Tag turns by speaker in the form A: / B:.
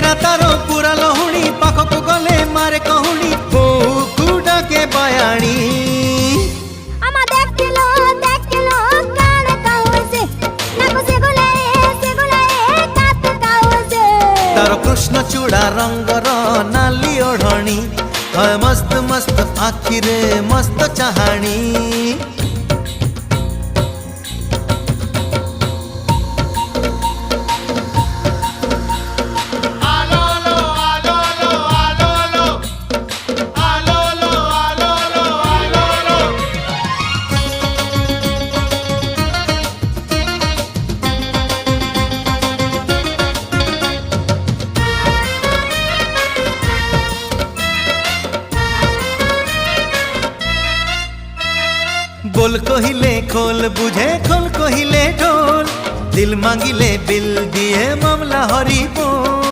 A: चेहरा तारो पूरा लहुणी पाखक गले मारे कहूणी बहु डाके बयाणी तारो कृष्ण चूड़ा रंगर नाली ओढ़णी मस्त मस्त आखिरे मस्त चाहाणी बोल कहिले खोल बुझे खोल कहिले ढोल दिल मांगिले बिल दिए मामला हरी बोल।